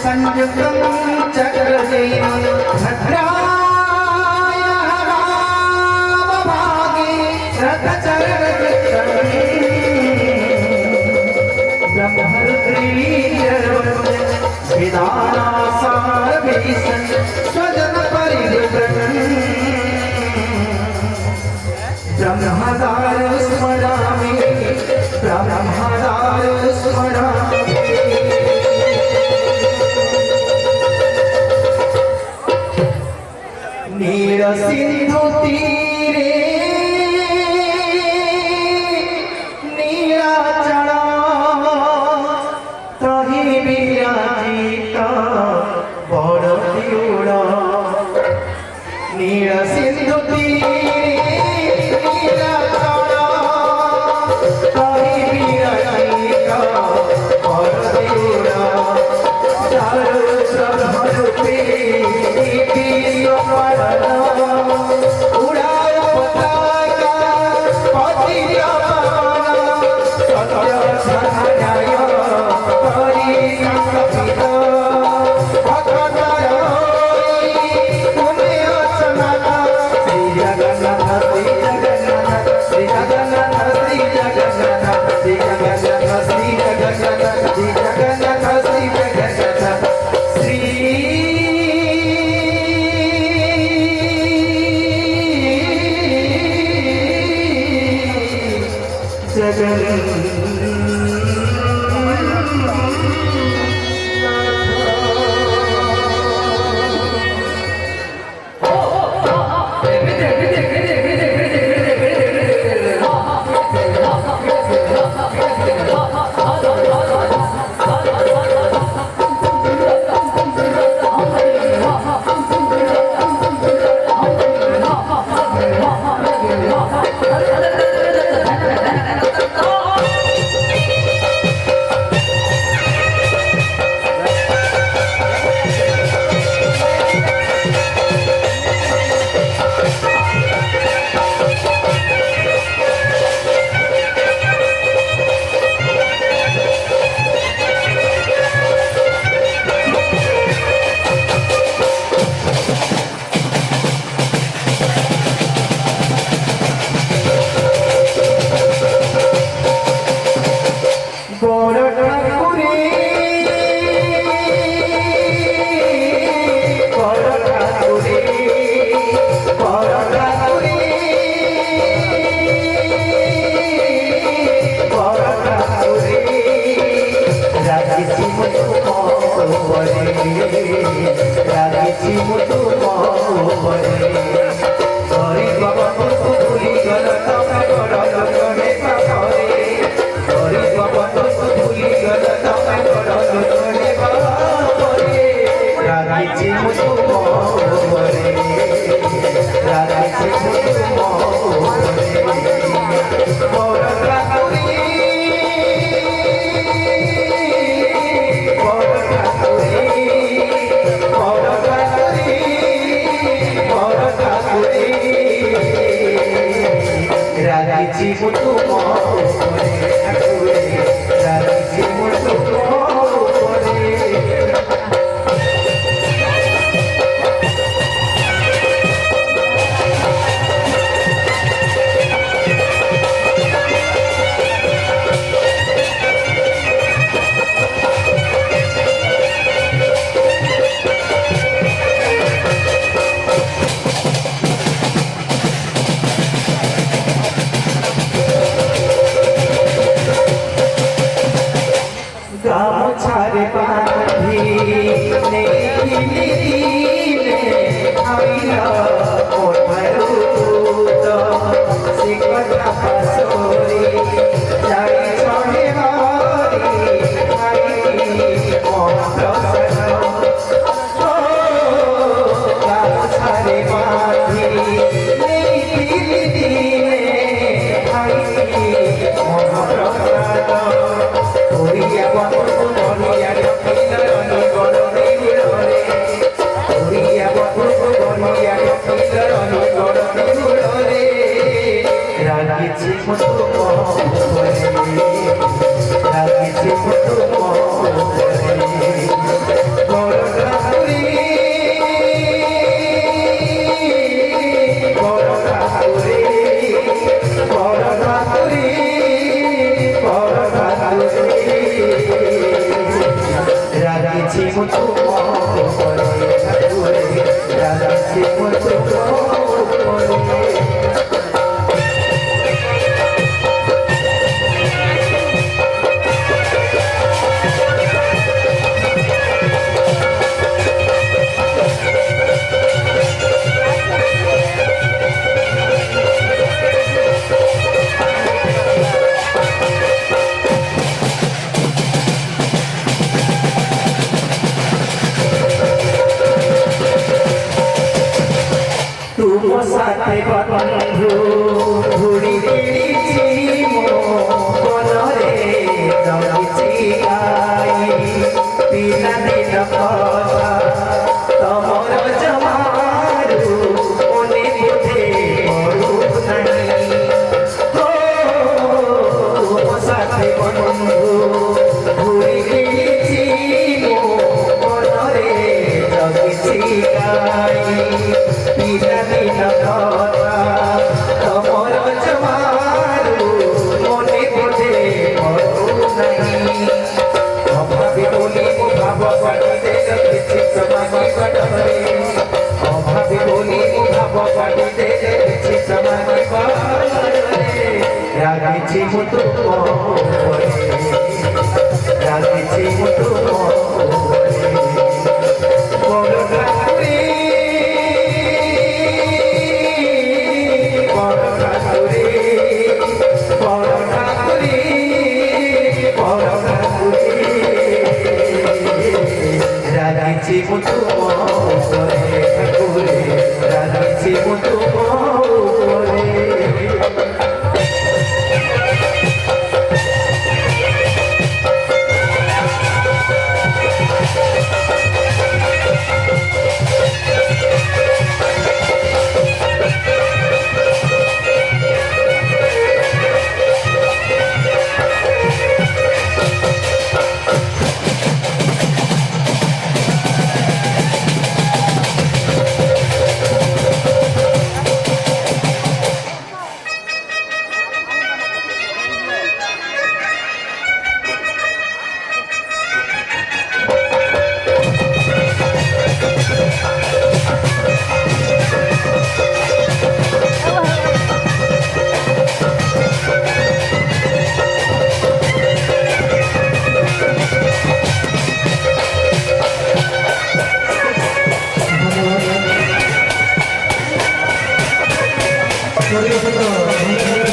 संयुक्तं चक्रजयं भद्राय भागे रथचरणकृतं ब्रह्मरुद्रीयविदासारभीषं स्वजनपरिवृतं ब्रह्मदाय स्मरामि ब्रह्मदाय स्मरामि नीर सिंधु तीरे नीलाचला तहि विराजिता बड़ दिउड़ा नीर सिंधु तीरे नीलाचला तहि विराजिता बड़ दिउड़ा चारु ब्रह्मरूपी तुम साथे बंधु घुड़ी देछि मो मनरे जगिछि गाई पिला दिन कथा तमर जमारू मने बुझे मरु नहीं हो तुम साथे बंधु घुड़ी देछि मो मनरे जगिछि गाई पिला दिन कथा तमर जमारू मने बुझे मरु नहीं अभावी बोली भाव काटी दे किछि समानी बटरे अभावी बोली भाव काटी दे किछि समानी बटरे रागिछि मुतु मोरे रागिछि मुतु मोरे बड़ ठाकुरी बड़ ठाकुरी बड़ ठाकुरी बड़ ठाकुरी रागिछि मुतु मोरे ठाकुरी रागिछि मुतु मोरे Gracias.